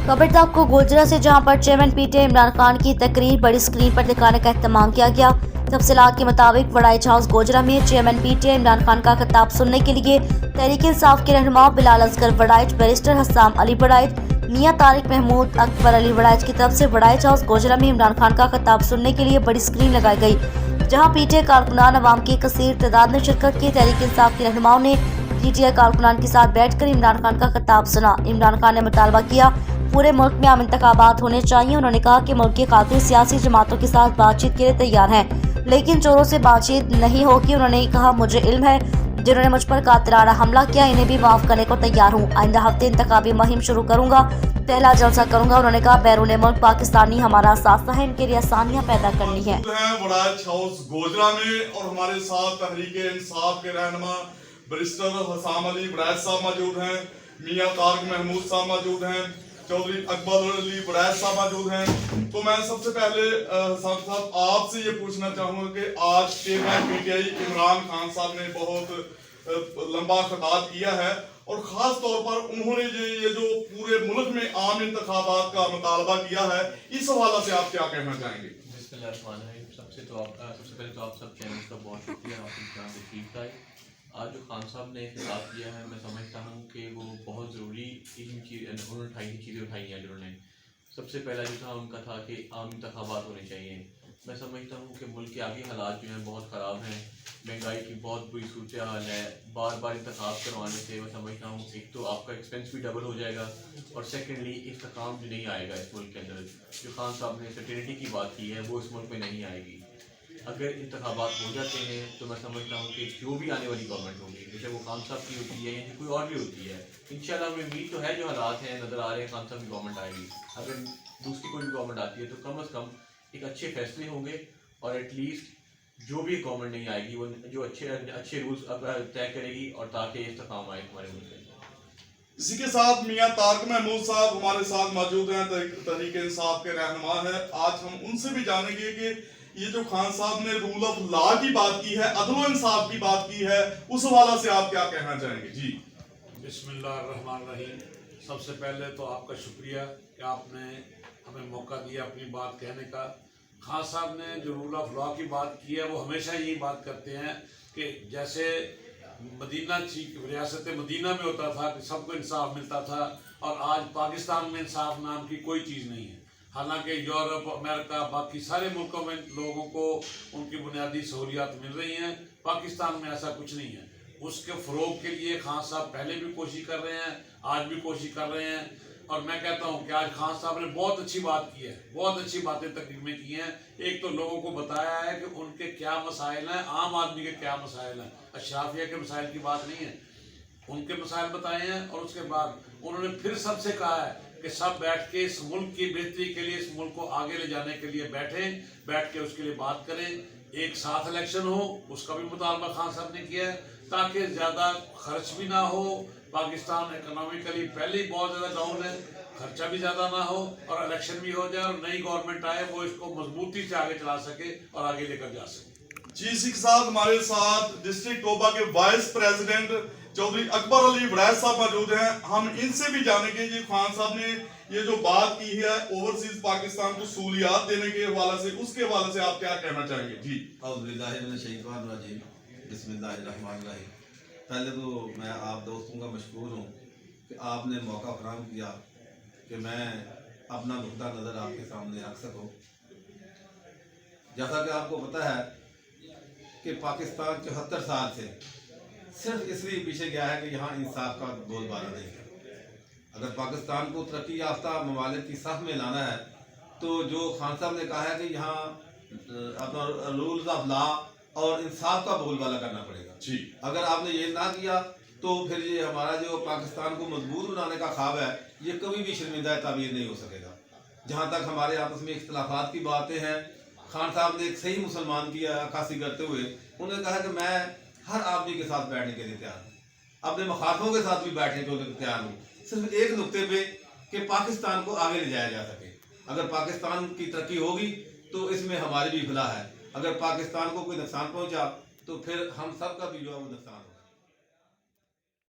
खबर आपको गोजरा से, जहां पर चेयरमैन पीटीआई इमरान खान की तकरीर बड़ी स्क्रीन पर दिखाने का अहतमाम किया गया। तफसीलात के मुताबिक वड़ाइच हाउस गोजरा में चेयरमैन पीटीआई इमरान खान का खिताब सुनने के लिए तहरीक इंसाफ के रहनुमा बिलाल असगर वड़ाइच, बैरिस्टर हस्साम अली वड़ाइच, मियां तारिक महमूद अकबर अली वड़ाइच की तरफ से वड़ाइच हाउस गोजरा में इमरान खान का खिताब सुनने के लिए बड़ी स्क्रीन लगाई गई, जहां पीटीआई कारकुनान अवाम की कसीर तादाद में शिरकत की। तहरीक इंसाफ के रहनुमाओं ने पीटीआई कारकुनान के साथ बैठकर इमरान खान का खिताब सुना। इमरान खान ने मुतालबा किया पूरे मुल्क में आम इंतखाबात होने चाहिए। उन्होंने कहा कि मुल्क की खातिर सियासी जमातों के साथ बातचीत के लिए तैयार हैं, लेकिन चोरों से बातचीत नहीं होगी। उन्होंने कहा मुझे इल्म है जिन्होंने मुझ पर कातिलाना हमला किया, इन्हें भी माफ करने को तैयार हूँ। आइंदा हफ्ते इंतखाबी मुहिम शुरू करूंगा, पहला जलसा करूंगा। उन्होंने कहा बैरून मुल्क पाकिस्तानी हमारा साथ है, इनके लिए आसानियां पैदा करनी है। वड़ाइच हाउस गोजरा में और हमारे साथ तहरीक इंसाफ के रहनुमा बैरिस्टर हस्साम अली वड़ाइच साहब मौजूद हैं, मियां तारिक महमूद साहब मौजूद हैं, चौधरी अकबर अली वड़ाइच साहब मौजूद हैं। तो मैं सबसे पहले साहब आपसे ये पूछना चाहूँगा कि आज चेयरमैन पीटीआई इमरान खान साहब ने बहुत लंबा खिताब किया है और ख़ास तौर पर उन्होंने ये जो पूरे मुल्क में आम इंतखाबात का मुतालबा किया है, इस हवाले से आप क्या कहना चाहेंगे? सबसे पहले तो आप सब चैनल का बहुत शुक्रिया, आपकी तशरीफ लाए। आज जो खान साहब ने खिताब किया है, मैं समझता हूँ कि वो बहुत ज़रूरी उन्होंने चीज़ें उठाई हैं जिन्होंने। सबसे पहला जो था उनका था कि आम इंतखाबात होने चाहिए। मैं समझता हूँ कि मुल्क के आगे हालात जो हैं बहुत ख़राब हैं, महंगाई की बहुत बुरी सूरत हाल है। बार बार इंतखाब करवाने से मैं समझता हूँ एक तो आपका एक्सपेंस भी डबल हो जाएगा और सेकेंडली इस्तेकाम भी नहीं आएगा इस मुल्क के अंदर। जो खान साहब ने सर्टेनिटी की बात की है वो इस मुल्क में नहीं आएगी। अगर इंतखाबात हो जाते हैं तो मैं समझता हूँ कि जो भी आने वाली गवर्नमेंट होगी, जैसे वो खान साहब की होती है या कोई और भी होती है, इंशाल्लाह हमें उम्मीद तो है जो हालात हैं नज़र आ रहे हैं खान साहब की गवर्नमेंट आएगी। अगर दूसरी कोई भी गवर्नमेंट आती है तो कम अज़ कम एक अच्छे फैसले होंगे और एटलीस्ट जो भी गवर्नमेंट नहीं आएगी वो जो अच्छे रूल्स तय करेगी और ताकि इस्तेकाम आए हमारे मुल्क में। इसी के साथ मियां तारिक महमूद साहब हमारे साथ मौजूद हैं, तहरीक इंसाफ के रहनुमा हैं। आज हम उनसे भी जानेंगे कि ये जो खान साहब ने रूल ऑफ लॉ की बात की है, अदल इंसाफ की बात की है, उस हवाला से आप क्या कहना चाहेंगे? जी बिस्मिल्लाहिर्रहमानिर्रहीम। सबसे पहले तो आपका शुक्रिया कि आपने हमें मौका दिया अपनी बात कहने का। खान साहब ने जो रूल ऑफ लॉ की बात की है वो हमेशा यही बात करते हैं कि जैसे मदीना रियासत मदीना में होता था कि सबको इंसाफ मिलता था, और आज पाकिस्तान में इंसाफ नाम की कोई चीज़ नहीं है। हालांकि यूरोप, अमेरिका, बाकी सारे मुल्कों में लोगों को उनकी बुनियादी सहूलियात मिल रही हैं, पाकिस्तान में ऐसा कुछ नहीं है। उसके फ़रोग के लिए खान साहब पहले भी कोशिश कर रहे हैं, आज भी कोशिश कर रहे हैं। और मैं कहता हूं कि आज खान साहब ने बहुत अच्छी बात की है, बहुत अच्छी बातें तकरीर में की हैं। एक तो लोगों को बताया है कि उनके क्या मसाइल हैं, आम आदमी के क्या मसाइल हैं। अशराफिया के मसाइल की बात नहीं है, उनके मसाइल बताए हैं। और उसके बाद उन्होंने फिर सबसे कहा है कि सब बैठ के इस मुल्क की बेहतरी के लिए, इस मुल्क को आगे ले जाने के लिए बैठ के उसके लिए बात करें। एक साथ इलेक्शन हो, उसका भी मुतालबा खान साहब ने किया है, ताकि ज़्यादा खर्च भी ना हो। पाकिस्तान इकोनॉमिकली पहले ही बहुत ज़्यादा डाउन है, खर्चा भी ज़्यादा ना हो और इलेक्शन भी हो जाए और नई गवर्नमेंट आए वो इसको मजबूती से आगे चला सके और आगे लेकर जा सके। जी इसी के साथ हमारे साथ डिस्ट्रिक्ट टोबा के वाइस प्रेसिडेंट चौधरी अकबर अली वड़ाइच साहब मौजूद हैं। हम इनसे भी जानेंगे कि खान साहब ने ये जो बात की है ओवरसीज पाकिस्तान को सहूलियात देने के हवाले से, उसके हवाले से आप क्या कहना चाहेंगे? जी बिस्मिल्लाहिर्रहमानिर्रहीम। पहले तो मैं आप दोस्तों का मशकूर हूँ कि आपने मौका फराहम किया कि मैं अपना नुक्ता नज़र आपके सामने रख सकूँ। जैसा कि आपको पता है कि पाकिस्तान 74 साल से सिर्फ इसलिए पीछे गया है कि यहाँ इंसाफ का बोलबाला नहीं है। अगर पाकिस्तान को तरक्की याफ्ता ममालिक की साथ में लाना है तो जो खान साहब ने कहा है कि यहाँ अपना रूल्स ऑफ लॉ और इंसाफ का बोलबाला करना पड़ेगा। जी अगर आपने ये ना किया तो फिर ये हमारा जो पाकिस्तान को मजबूत बनाने का ख्वाब है ये कभी भी शर्मिंदा ताबीर नहीं हो सकेगा। जहाँ तक हमारे आपस में इख्तलाफात की बातें हैं, खान साहब ने एक सही मुसलमान की अक्कासी करते हुए उन्होंने कहा कि मैं हर आदमी के साथ बैठने के लिए तैयार हूँ, अपने मुखालफों के साथ भी बैठने के लिए तैयार हूँ, सिर्फ एक नुक्ते पे कि पाकिस्तान को आगे ले जाया जा सके। अगर पाकिस्तान की तरक्की होगी तो इसमें हमारी भी भला है, अगर पाकिस्तान को कोई नुकसान पहुंचा तो फिर हम सब का भी जो है वो नुकसान होगा।